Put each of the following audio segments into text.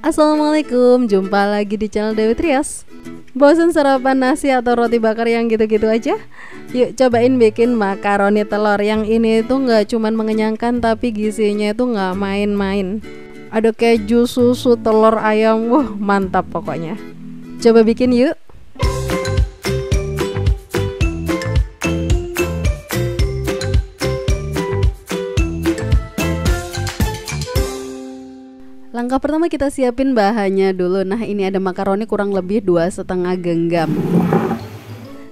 Assalamualaikum, jumpa lagi di channel Dewi Trias. Bosan sarapan nasi atau roti bakar yang gitu-gitu aja? Yuk cobain bikin makaroni telur. Yang ini tuh nggak cuman mengenyangkan, tapi gizinya itu nggak main-main. Ada keju, susu, telur, ayam, wah mantap pokoknya. Coba bikin yuk. Langkah pertama kita siapin bahannya dulu. Nah ini ada makaroni kurang lebih 2,5 genggam.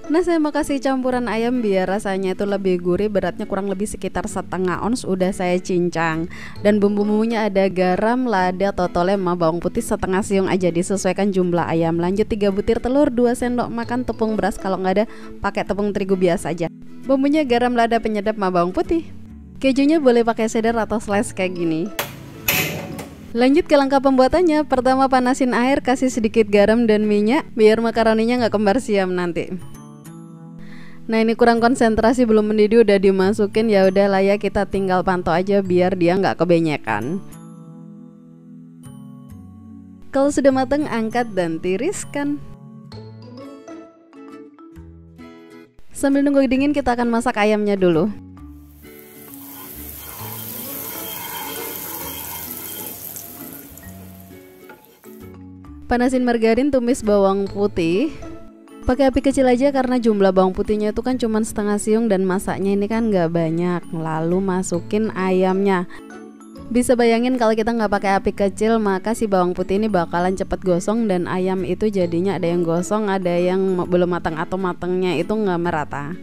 Nah saya mau kasih campuran ayam biar rasanya itu lebih gurih. Beratnya kurang lebih sekitar 1/2 ons. Udah saya cincang. Dan bumbu-bumbunya ada garam, lada, totolema, bawang putih setengah siung aja. Disesuaikan jumlah ayam. Lanjut 3 butir telur, 2 sendok makan tepung beras. Kalau nggak ada pakai tepung terigu biasa aja. Bumbunya garam, lada, penyedap, sama bawang putih. Kejunya boleh pakai cheddar atau slice kayak gini. Lanjut ke langkah pembuatannya. Pertama panasin air, kasih sedikit garam dan minyak biar makaroninya nggak kembar siam nanti. Nah ini kurang konsentrasi, belum mendidih udah dimasukin. Ya udah lah ya, kita tinggal pantau aja biar dia nggak kebenyekan. Kalau sudah matang angkat dan tiriskan. Sambil nunggu dingin kita akan masak ayamnya dulu. Panasin margarin, tumis bawang putih. Pakai api kecil aja karena jumlah bawang putihnya itu kan cuma setengah siung dan masaknya ini kan nggak banyak. Lalu masukin ayamnya. Bisa bayangin kalau kita nggak pakai api kecil maka si bawang putih ini bakalan cepet gosong dan ayam itu jadinya ada yang gosong, ada yang belum matang atau matangnya itu nggak merata.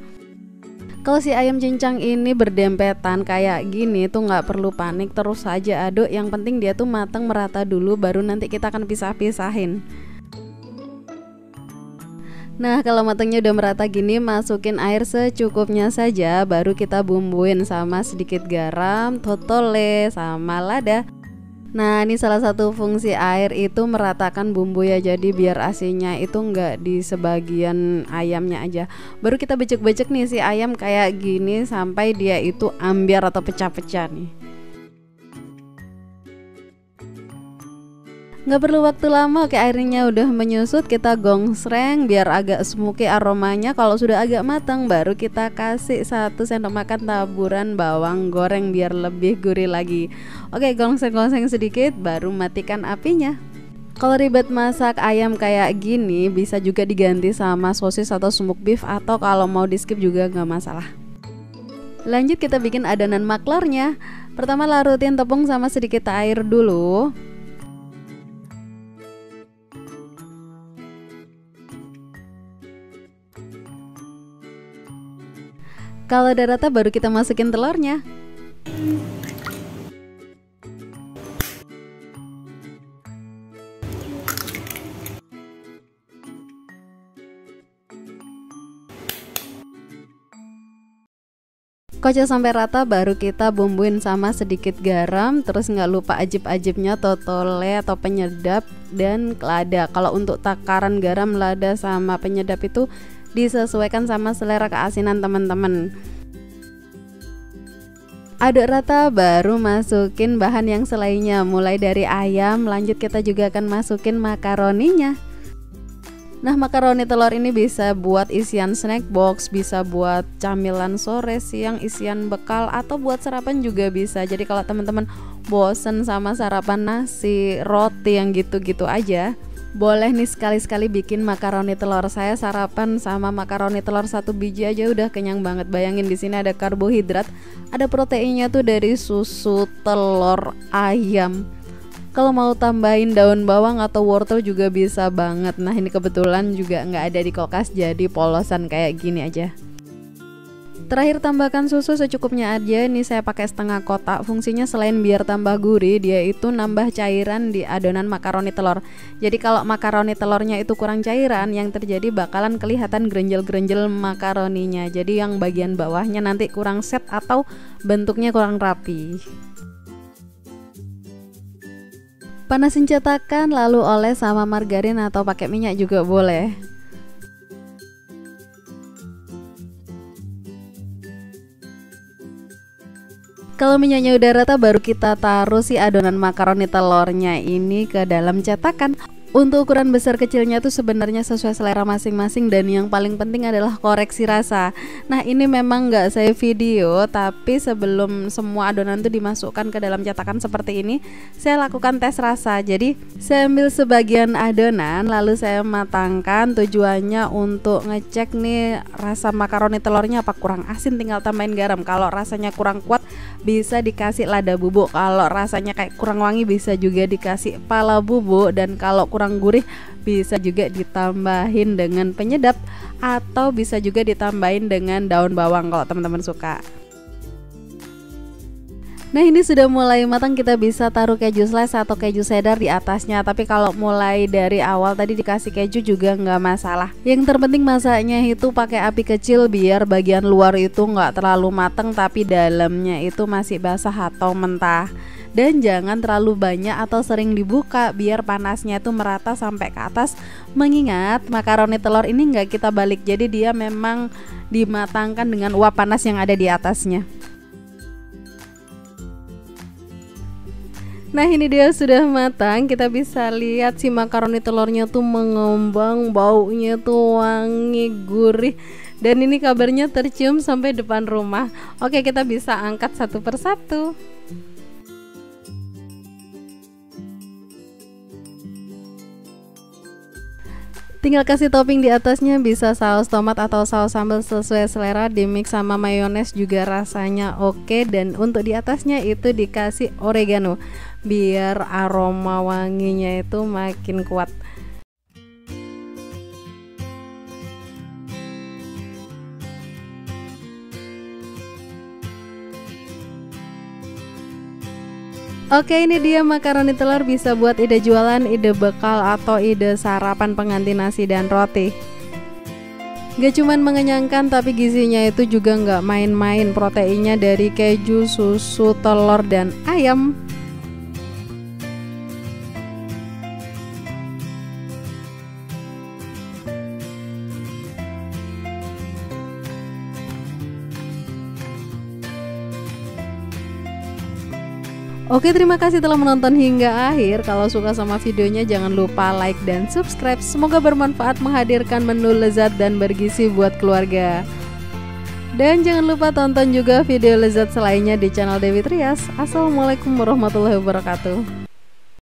Kalau si ayam cincang ini berdempetan kayak gini tuh nggak perlu panik, terus saja aduk. Yang penting dia tuh matang merata dulu, baru nanti kita akan pisah-pisahin. Nah kalau matangnya udah merata gini, masukin air secukupnya saja. Baru kita bumbuin sama sedikit garam, totole, sama lada. Nah ini salah satu fungsi air itu meratakan bumbu ya. Jadi biar asinnya itu nggak di sebagian ayamnya aja. Baru kita becek-becek nih si ayam kayak gini sampai dia itu ambiar atau pecah-pecah nih. Nggak perlu waktu lama, oke airnya udah menyusut, kita gongsreng biar agak smoky aromanya. Kalau sudah agak matang baru kita kasih 1 sendok makan taburan bawang goreng biar lebih gurih lagi. Oke gongsreng-gongsreng sedikit baru matikan apinya. Kalau ribet masak ayam kayak gini bisa juga diganti sama sosis atau smoked beef, atau kalau mau di skip juga nggak masalah. Lanjut kita bikin adonan maklarnya. Pertama larutin tepung sama sedikit air dulu. Kalau udah rata baru kita masukin telurnya. Kocok sampai rata baru kita bumbuin sama sedikit garam. Terus nggak lupa ajib-ajibnya totole atau penyedap dan lada. Kalau untuk takaran garam, lada, sama penyedap itu disesuaikan sama selera keasinan teman-teman. Aduk rata baru masukin bahan yang selainnya, mulai dari ayam. Lanjut kita juga akan masukin makaroninya. Nah makaroni telur ini bisa buat isian snack box, bisa buat camilan sore, siang, isian bekal, atau buat sarapan juga bisa. Jadi kalau teman-teman bosen sama sarapan nasi, roti yang gitu-gitu aja, boleh nih sekali-sekali bikin makaroni telur. Saya sarapan sama makaroni telur 1 biji aja udah kenyang banget. Bayangin di sini ada karbohidrat, ada proteinnya tuh dari susu, telur, ayam. Kalau mau tambahin daun bawang atau wortel juga bisa banget. Nah ini kebetulan juga nggak ada di kulkas jadi polosan kayak gini aja. Terakhir tambahkan susu secukupnya aja. Ini saya pakai setengah kotak. Fungsinya selain biar tambah gurih, dia itu nambah cairan di adonan makaroni telur. Jadi kalau makaroni telurnya itu kurang cairan, yang terjadi bakalan kelihatan grenjel-grenjel makaroninya. Jadi yang bagian bawahnya nanti kurang set atau bentuknya kurang rapi. Panasin cetakan lalu oles sama margarin atau pakai minyak juga boleh. Kalau minyaknya udah rata, baru kita taruh si adonan makaroni telurnya ini ke dalam cetakan. Untuk ukuran besar kecilnya tuh sebenarnya sesuai selera masing-masing, dan yang paling penting adalah koreksi rasa. Nah, ini memang nggak saya video, tapi sebelum semua adonan tuh dimasukkan ke dalam cetakan seperti ini, saya lakukan tes rasa. Jadi saya ambil sebagian adonan lalu saya matangkan, tujuannya untuk ngecek nih rasa makaroni telurnya apa kurang asin, tinggal tambahin garam. Kalau rasanya kurang kuat bisa dikasih lada bubuk, kalau rasanya kayak kurang wangi bisa juga dikasih pala bubuk, dan kalau kurang gurih bisa juga ditambahin dengan penyedap atau bisa juga ditambahin dengan daun bawang kalau teman-teman suka. Nah, ini sudah mulai matang, kita bisa taruh keju slice atau keju cheddar di atasnya. Tapi kalau mulai dari awal tadi dikasih keju juga nggak masalah. Yang terpenting masaknya itu pakai api kecil biar bagian luar itu nggak terlalu matang tapi dalamnya itu masih basah atau mentah. Dan jangan terlalu banyak atau sering dibuka biar panasnya itu merata sampai ke atas. Mengingat makaroni telur ini nggak kita balik, jadi dia memang dimatangkan dengan uap panas yang ada di atasnya. Nah, ini dia sudah matang. Kita bisa lihat si makaroni telurnya tuh mengembang, baunya tuh wangi, gurih, dan ini kabarnya tercium sampai depan rumah. Oke, kita bisa angkat satu persatu. Tinggal kasih topping di atasnya, bisa saus tomat atau saus sambal sesuai selera, di mix sama mayones juga rasanya oke. Dan untuk di atasnya itu dikasih oregano biar aroma wanginya itu makin kuat. Oke, ini dia makaroni telur, bisa buat ide jualan, ide bekal, atau ide sarapan pengganti nasi dan roti. Gak cuman mengenyangkan, tapi gizinya itu juga nggak main-main. Proteinnya dari keju, susu, telur, dan ayam. Oke, terima kasih telah menonton hingga akhir. Kalau suka sama videonya jangan lupa like dan subscribe. Semoga bermanfaat, menghadirkan menu lezat dan bergizi buat keluarga. Dan jangan lupa tonton juga video lezat selainnya di channel Dewi Trias. Assalamualaikum warahmatullahi wabarakatuh.